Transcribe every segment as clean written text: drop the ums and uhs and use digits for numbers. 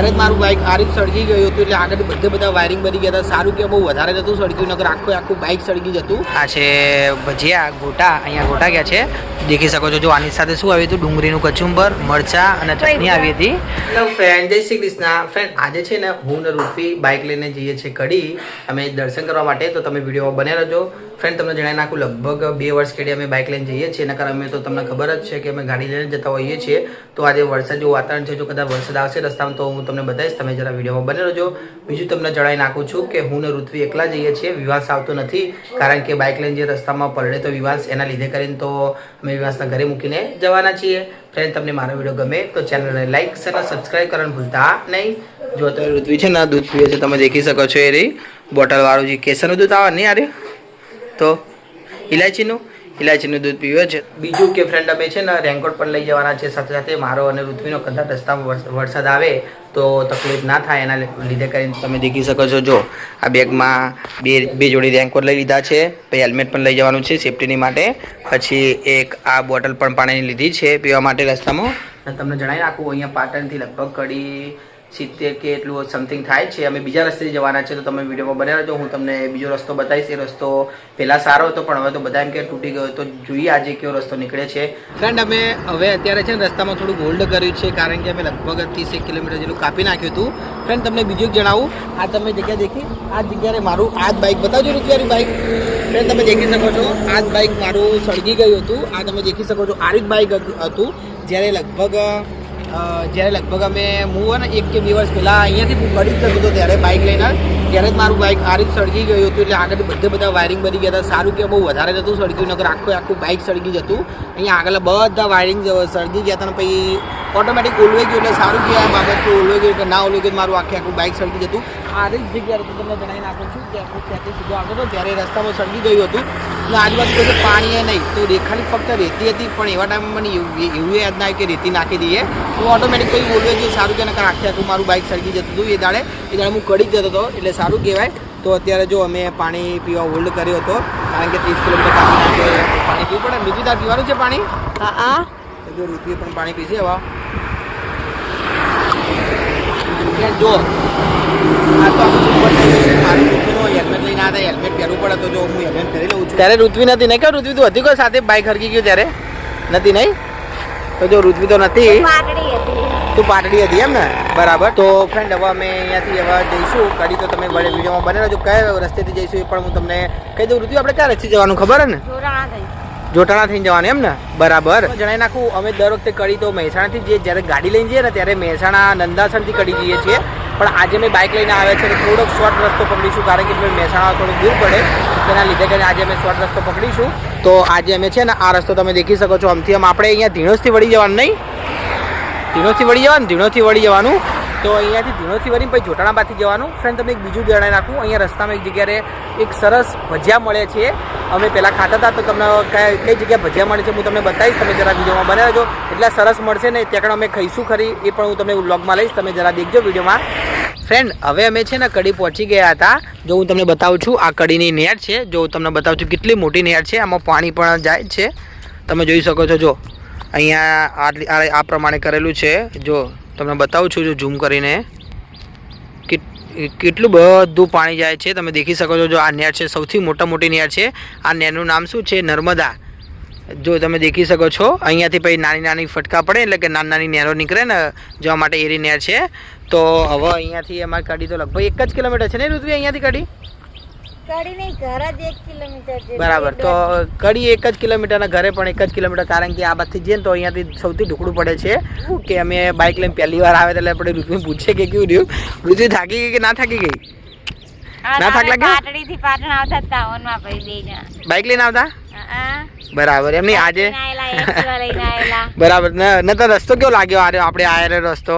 ત્યારે જ મારું બાઇક આ રીતે સળગી ગયું હતું, એટલે આગળ બધા વાયરિંગ બની ગયા હતા. સારું કે બહુ વધારે નતું સળગ્યું, નકર આખું બાઇક સળગી જતું. આ છે ભજીયા ગોટા, અહીંયા ગોટા ગયા છે, દેખી શકો છો. જો આની સાથે શું આવ્યું હતું, ડુંગળીનું કચુંબર, મરચા અને ચટણી આવી હતી. હેલો ફ્રેન્ડ, જય શ્રી કૃષ્ણ. ફ્રેન્ડ આજે છે ને હું ને રૂપી બાઇક લઈને જઈએ છીએ કડી અમે દર્શન કરવા માટે, તો તમે વિડીયો બને રહેજો. ફ્રેન્ડ તમને જણાવી નાખું, લગભગ 2 વર્ષ કેડી અમે બાઇક લઈને જઈએ છીએ, એના કારણે અમે તો તમને ખબર જ છે કે અમે ગાડી લઈને જતા હોઈએ છીએ. તો આજે વરસાદ જેવું વાતાવરણ છે, જો કદાચ વરસાદ આવશે રસ્તામાં તો હું તમને બતાવીશ, તમે જરા વિડીયોમાં બને રહેજો. બીજું તમને જણાવી નાખું છું કે હું ને ઋત્વી એકલા જઈએ છીએ, વિવાસ આવતો નથી, કારણ કે બાઇક લઈને જે રસ્તામાં પલળે તો વિવાસ, એના લીધે કરીને તો અમે વિવાસના ઘરે મૂકીને જવાના છીએ. ફ્રેન્ડ તમને મારો વિડીયો ગમે તો ચેનલને લાઈક અને સબસ્ક્રાઈબ કરવાનું ભૂલતા નહીં. જો તો ઋત્વી છે ને દૂધ પીવે છે, તમે દેખી શકો છો. એ રહી બોટલ વાળું જે કેસરનું દૂધ આવે નહીં યાર, તો ઇલાયચીનું દૂધ પીવે છે. બીજું કે ફ્રેન્ડ અમે છે ને રેનકોટ પણ લઈ જવાના છે સાથે સાથે. મારો અને ઋત્વીનો કદાચ રસ્તામાં વરસાદ આવે તો તકલીફ ના થાય, એના લીધે કરીને તમે દેખી શકો છો. જો આ બેગમાં બે જોડી રેનકોટ લઈ લીધા છે, પછી હેલ્મેટ પણ લઈ જવાનું છે સેફટીની માટે, પછી એક આ બોટલ પણ પાણીની લીધી છે પીવા માટે રસ્તામાં. અને તમને જણાવી નાખું, અહીંયા પાટણથી લગભગ કડી 70 કે એટલું સમથિંગ થાય છે. અમે બીજા રસ્તેથી જવાના છે, તો તમે વિડીયોમાં બને રહેજો. હું તમને બીજો રસ્તો બતાવીશ. એ રસ્તો પહેલાં સારો હતો, પણ હવે તો બધા એમ કે તૂટી ગયો, તો જોઈએ આજે કયો રસ્તો નીકળે છે. ફ્રેન્ડ અમે હવે અત્યારે છે ને રસ્તામાં થોડું હોલ્ડ કર્યું છે, કારણ કે અમે લગભગ 30 કિલોમીટર જેટલું કાપી નાખ્યું હતું. ફ્રેન્ડ તમને બીજું એક જણાવું, આ તમે જગ્યા દેખી, આ જગ્યાએ મારું આ જ બાઇક બતાવજો, ઋત્વી બાઇક. ફ્રેન્ડ તમે દેખી શકો છો, આ જ બાઇક મારું સળગી ગયું હતું. આ તમે દેખી શકો છો, આ જ બાઇક હતું. જ્યારે લગભગ અમે હું ને 1 કે 2 વર્ષ પહેલાં અહીંયાથી હું કડી જ જતો હતો, ત્યારે બાઇક લઈને, ત્યારે જ મારું બાઇક આ રીતે સળગી ગયું હતું, એટલે આગળ બધા વાયરિંગ બની ગયા હતા. સારું કે બહુ વધારે નતું સળગ્યું, નકર આખું બાઇક સળગી જતું. અહીંયા આગળ બધા વાયરિંગ સળગી ગયા હતા, અને પછી ઓટોમેટિક ઓલવાઈ ગયું, એટલે સારું કે આ બાબત ઓલવાઈ ગયું કે ના ઓલવાઈ ગયું, મારું આખું બાઇક સળગી જતું. આ જ જગ્યાએ તમને જણાવી નાખું છું કે હું ત્યાંથી સીધો આગળ હતો, ત્યારે રસ્તામાં સળગી ગયું હતું. એટલે આજુબાજુ કોઈ પાણી એ નહીં, તો ખાલી ફક્ત રેતી હતી, પણ એવા ટાઈમમાં મને એવું યાદ ના આવ્યું કે રેતી નાખી દઈએ, તો ઓટોમેટિક કોઈ બોલવે છે. સારું કે નકર આખું મારું બાઇક સળગી જતું હતું. એ દાડે હું કડી જ જતો હતો, એટલે સારું કહેવાય. તો અત્યારે જો અમે પાણી પીવા હોલ્ડ કર્યો હતો, કારણ કે 30 કિલોમીટર પાણી પીવું પડે. બીજી તાર પીવાનું છે પાણી? હા. જો ઋત્વી પણ પાણી પીશે હવે. જો આ તો મારું ઋત્વીનો હેલ્મેટ લઈને આવ્યા, હેલ્મેટ પહેરવું પડે, તો જો હું હેલ્મેટ પહેરી લઉં છું. ત્યારે ઋત્વી નથી નહીં, કે ઋત્વી તો હતી કોઈ સાથે બાઇક હરકી ગયું ત્યારે નથી નહીં, તો જો ઋત્વી તો નથી, તું પાટડી હતી એમ ને, બરાબર. તો ફ્રેન્ડ હવે અમે અહીંયાથી હવે જઈશું કડી, તો તમે વિડીયોમાં બને રહેજો. કયા રસ્તેથી જઈશું એ પણ હું તમને કહી દઉં. ઋત્વી આપણે કયા રસ્તે જવાનું ખબર ને? જોટાણા થઈને જવાનું એમ ને, બરાબર. જણાવી નાખું, અમે દર વખતે કડી તો મહેસાણાથી જ્યારે ગાડી લઈને જઈએ ને, ત્યારે મહેસાણા નંદાસણથી કડી જઈએ છીએ, પણ આજે અમે બાઇક લઈને આવ્યા છીએ, થોડોક શોર્ટ રસ્તો પકડીશું, કારણ કે મહેસાણા થોડું દૂર પડે, તેના લીધે કરીને આજે અમે શોર્ટ રસ્તો પકડીશું. તો આજે અમે છે ને આ રસ્તો તમે દેખી શકો છો, આમથી આપણે અહીંયા ધીણોજથી વળી જવાનું, નહીં ધીણોજથી વળી જવાનું. તો અહીંયાથી ધીણોજથી વળીને પછી જોટાણા બાદથી જવાનું. ફ્રેન્ડ તમને એક બીજું જણાવી નાખું, અહીંયા રસ્તામાં એક જગ્યાએ એક સરસ ભજીયા મળે છે. અમે પહેલાં ખાતા હતા, તો તમને કઈ જગ્યાએ ભજીયા મળે છે હું તમને બતાવીશ, તમે જરા વિડીયોમાં બને રહેજો. એટલા સરસ મળશે ને, ત્યાં અમે ખાઈશું ખરી, એ પણ હું તમને વ્લોગમાં લઈશ, તમે જરા દેખજો વિડીયોમાં. ફ્રેન્ડ હવે અમે છે ને કડી પહોંચી ગયા હતા. જો હું તમને બતાવું છું, આ કડીની નહેર છે, જો હું તમને બતાવું છું કેટલી મોટી નહેર છે, આમાં પાણી પણ જાય છે, તમે જોઈ શકો છો. જો અહીંયા આ પ્રમાણે કરેલું છે, જો તમને બતાવું છું, જો ઝૂમ કરીને કેટલું બધું પાણી જાય છે, તમે દેખી શકો છો. જો આ નહેર છે, સૌથી મોટી નહેર છે. આ નહેરનું નામ શું છે? નર્મદા. જો તમે દેખી શકો છો, અહીંયાથી પછી નાની ફટકા પડે, એટલે કે નાની નહેરો નીકળે ને જવા માટે એરી નહેર છે. તો હવે અહીંયાથી અમારી કડી તો લગભગ 1 જ કિલોમીટર છે ને ઋત્વી? અહીંયાથી કડી નહીં, ઘર જ 1 કિલોમીટર છે, બરાબર. તો કડી 1 જ કિલોમીટરના ઘરે પણ 1 જ કિલોમીટર, કારણ કે આ બાજુથી જઈએ ને તો અહીંયાથી સૌથી ઢુકડું પડે છે. કે અમે બાઇક લઈને પહેલી વાર આવે એટલે આપણે ઋત્વી પૂછીએ કે કેવું રહ્યું. ઋત્વી થાકી ગઈ કે ના થાકી ગઈ? ના થાક લાગે? પાટડીથી પાટણ આવતા ટાઉનમાં ભાઈ બે જણા બાઇક લઈને આવતા, બરાબર. એમ નહીં આજે બરાબર. ન તો રસ્તો કેવો લાગ્યો આપણે આયેલો રસ્તો?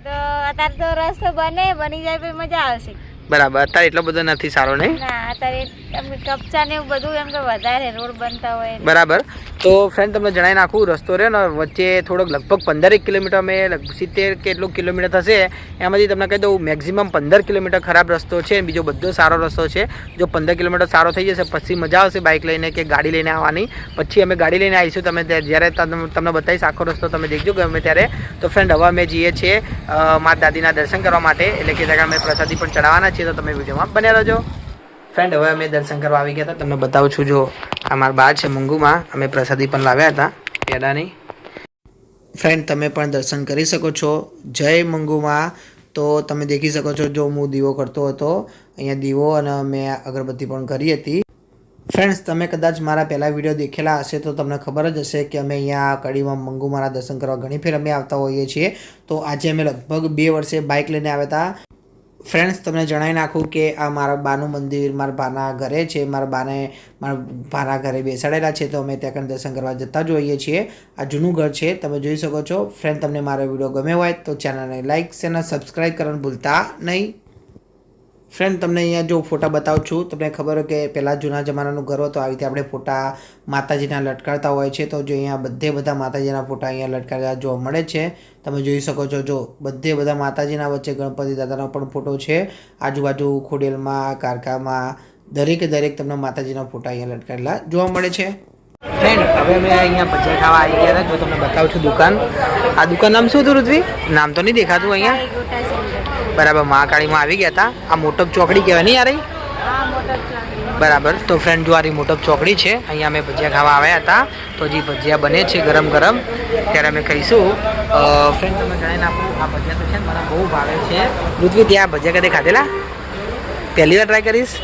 તો અત્યારે તો રસ્તો બની જાય પછી મજા આવશે. બરાબર, અત્યારે એટલો બધો નથી સારો નહીં. ના અત્યારે કપચા ને એવું બધું એમ કે વધારે રોડ બનતા હોય. બરાબર. તો ફ્રેન્ડ તમને જણાવી નાખું, રસ્તો રહ્યો ને વચ્ચે થોડોક લગભગ 15 કિલોમીટર અમે 70 કે એટલું કિલોમીટર થશે. એમાંથી તમને કહી દઉં મેક્ઝિમમ 15 કિલોમીટર ખરાબ રસ્તો છે, બીજો બધો સારો રસ્તો છે. જો 15 કિલોમીટર સારો થઈ જશે પછી મજા આવશે બાઇક લઈને કે ગાડી લઈને આવવાની. પછી અમે ગાડી લઈને આવીશું, તમે જ્યારે તમને બતાવીશ આખો રસ્તો તમે દેખજો ગમે ત્યારે. તો ફ્રેન્ડ હવે અમે જઈએ છીએ માતા દાદીના દર્શન કરવા માટે, એટલે કે ત્યાં અમે પ્રસાદી પણ ચડાવવાના છીએ. તો તમે વિડીયોમાં બન્યા રહેજો. ફ્રેન્ડ હવે અમે દર્શન કરવા આવી ગયા હતા, તમને બતાવું છું. જો અમારા બા છે મંગુમાં, અમે પ્રસાદી પણ લાવ્યા હતા પેડાની. ફ્રેન્ડ તમે પણ દર્શન કરી શકો છો. જય મંગુમાં. તો તમે દેખી શકો છો, જો હું દીવો કરતો હતો અહીંયા દીવો, અને મેં અગરબત્તી પણ કરી હતી. ફ્રેન્ડ્સ તમે કદાચ મારા પહેલા વિડીયો દેખેલા હશે તો તમને ખબર જ હશે કે અમે અહીંયા કડીમાં મંગુમાના દર્શન કરવા ઘણી ફેર અમે આવતા હોઈએ છીએ. તો આજે અમે લગભગ 2 વર્ષે બાઇક લઈને આવ્યા હતા. ફ્રેન્ડ્સ તમને જણાવી નાખું કે આ મારા બાનું મંદિર મારા બાના ઘરે છે. મારા બાના ઘરે બેસાડેલા છે, તો અમે ત્યાં દર્શન કરવા જતા જ હોઈએ છીએ. આ જૂનું ઘર છે, તમે જોઈ શકો છો. ફ્રેન્ડ તમને મારો વિડીયો ગમ્યો હોય તો ચેનલને લાઇક અને સબસ્ક્રાઈબ કરવાનું ભૂલતા નહીં. ફ્રેન્ડ તમને અહીંયા જો ફોટા બતાવું છું. તમને ખબર હોય કે પહેલાં જૂના જમાનાનું ઘર હતો, આવી રીતે આપણે ફોટા માતાજીના લટકાડતા હોય છે. તો જો અહીંયા બધા માતાજીના ફોટા અહીંયા લટકાડ્યા જોવા મળે છે. તમે જોઈ શકો છો, જો બધા માતાજીના વચ્ચે ગણપતિ દાદાનો પણ ફોટો છે. આજુબાજુ ખોડિયાલમાં, કારકામાં દરેકે તમને માતાજીના ફોટા અહીંયા લટકાડેલા જોવા મળે છે. ફ્રેન્ડ હવે અમે અહીંયા ભજીયા ખાવા આવી ગયા હતા. જો તમને બતાવું છું દુકાન. આ દુકાન નામ શું હતું ઋત્વી? નામ તો નહીં દેખાતું અહીંયા. બરાબર, મહાકાળીમાં આવી ગયા હતા. આ મોટપ ચોકડી કહેવાય નહીં યાર? બરાબર. તો ફ્રેન્ડ જો આ મોટપ ચોકડી છે, અહીંયા અમે ભજીયા ખાવા આવ્યા હતા. તો જે ભજીયા બને છે ગરમ ગરમ, ત્યારે અમે ખાઈશું. ફ્રેન્ડ તમે જણાવી નાખું, આ ભજીયા તો છે ને મને બહુ ભાવે છે. ઋત્વી ત્યાં ભજીયા કદે ખાધેલા? પહેલી વાર ટ્રાય કરીશ.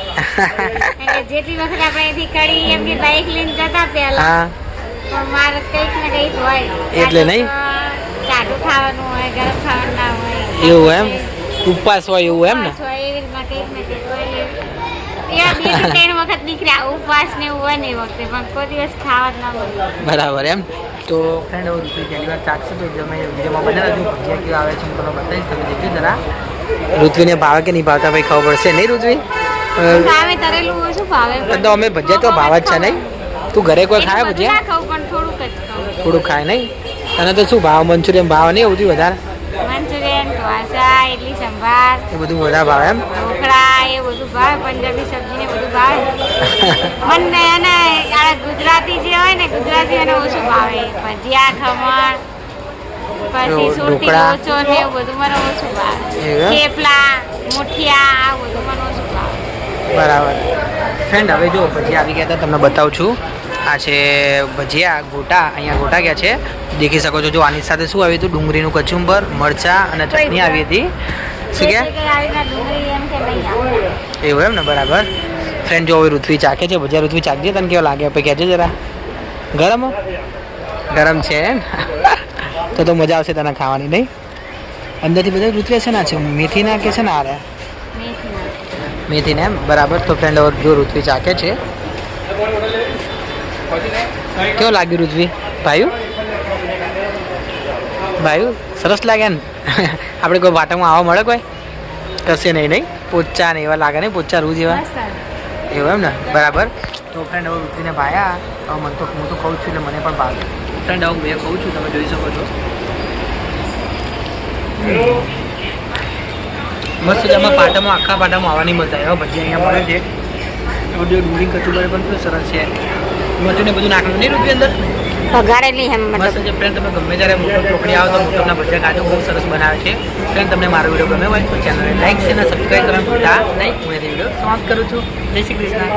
જેટલી વખત આપણે અહીંથી કડી એમ કે બાઇક લઈને જતા પહેલા, મારે કંઈક ને કંઈક હોય એટલે નહીં ટાઢું ખાવાનું હોય, ગરમ ખાવાનું ના હોય, એવું એમ ઉપવાસ હોય એવું એમ ને? એવી રીતના કંઈક ને કંઈક હોય. એવા 2-3 વખત નીકળ્યા ઉપવાસ ને એવું હોય ને એ વખતે, પણ કોઈ દિવસ ખાવા જ ના મળે. બરાબર એમ. તો ફ્રેન્ડ હવે ઋત્વી પહેલી વાર ચાખશે તો તમે વિડીયોમાં બને રહેજો. ભજીયા કેવા આવે છે હું તમને બતાવીશ, તમે દેખજો જરા. ઋત્વીને ભાવે કે નહીં ભાવતા ભાઈ ખબર પડશે નહીં ઋત્વી? ભાવે તરેલું ઓછું ભાવે. તો અમે ભજીયા તો ભાવ જ છે નહીં? તું ઘરે કોઈ ખાય ભજીયા? ખાવ પણ થોડુંક જ ખાવ. થોડુંક ખાય નહીં? અને તો શું ભાવ મંચુરિયન ભાવ નહીં સૌથી વધારે? મંચુરિયન, ઢોસા, ઇડલી સંભાર એ બધું વધારે ભાવે એમ? ઢોકળા એ બધું ભાવે, પંજાબી સબ્જી ને બધું ભાવે. મને અને આ ગુજરાતી જે હોય ને ગુજરાતીઓને ઓછું ભાવે. ભજીયા, ખમણ, પછી સુરતી લોચો ને એવું બધું મને ઓછું ભાવે. થેપલા, મુઠિયા આ બધું મને ઓછું ભાવે. બરાબર. ફ્રેન્ડ હવે જો ભજીયા આવી ગયા હતા, તમને બતાવું છું. આ છે ભજીયા ગોટા, અહીંયા ગોટા ગયા છે, દેખી શકો છો. જો આની સાથે શું આવ્યું હતું? ડુંગળીનું કચુંબર, મરચાં અને ચટણી આવી હતી. શું કે એવું એમ ને? બરાબર. ફ્રેન્ડ જો હવે ઋત્વી ચાખે છે ભજીયા. ઋત્વી ચાખજે, તને કેવો લાગે પછી કહેજો જરા. ગરમ ગરમ છે તો મજા આવશે તને ખાવાની નહીં? અંદરથી બધા ઋત્વી છે ને છે મેથીના કે છે ને આ મેથીને એમ? બરાબર. તો ફ્રેન્ડ હવે જો ઋત્વી ચાખે છે, કેવું લાગ્યું ઋત્વી? ભાઈ સરસ લાગે ને? આપણે કોઈ વાટામાં આવવા મળે કોઈ? કશે નહીં નહીં? પોચા ને એવા લાગે નહીં? પોચા રૂ જેવા એવું એમ ને? બરાબર. તો ફ્રેન્ડ હવે ઋત્વીને ભાયા. હવે મને તો હું તો ખાઉં છું એટલે મને પણ ભાવે. ફ્રેન્ડ હવે મેં ખાઉં છું, તમે જોઈ શકો છો. મસ્ત છે. આમાં પાટામાં આખા પાટામાં આવવાની મજા આવે. ભજી અહીંયા મળે છે. ડુંગળી કચુંબર પણ ખૂબ સરસ છે. મરચું ને બધું નાખવાનું નહીં ઋત્વી અંદર? વઘારેલી મસ્ત છે. ફ્રેન્ડ તમે ગમે ત્યારે મોટો ચોકડી આવો તો મોટરના ભજીયા ખાજો, બહુ સરસ બનાવે છે. ફ્રેન્ડ તમને મારો વિડીયો ગમે હોય તો ચેનલને લાઈક છે અને સબસ્ક્રાઈબ કરવાનું ભૂલતા નહીં. હું એ વિડીયો સમાપ્ત કરું છું. જય શ્રી કૃષ્ણ.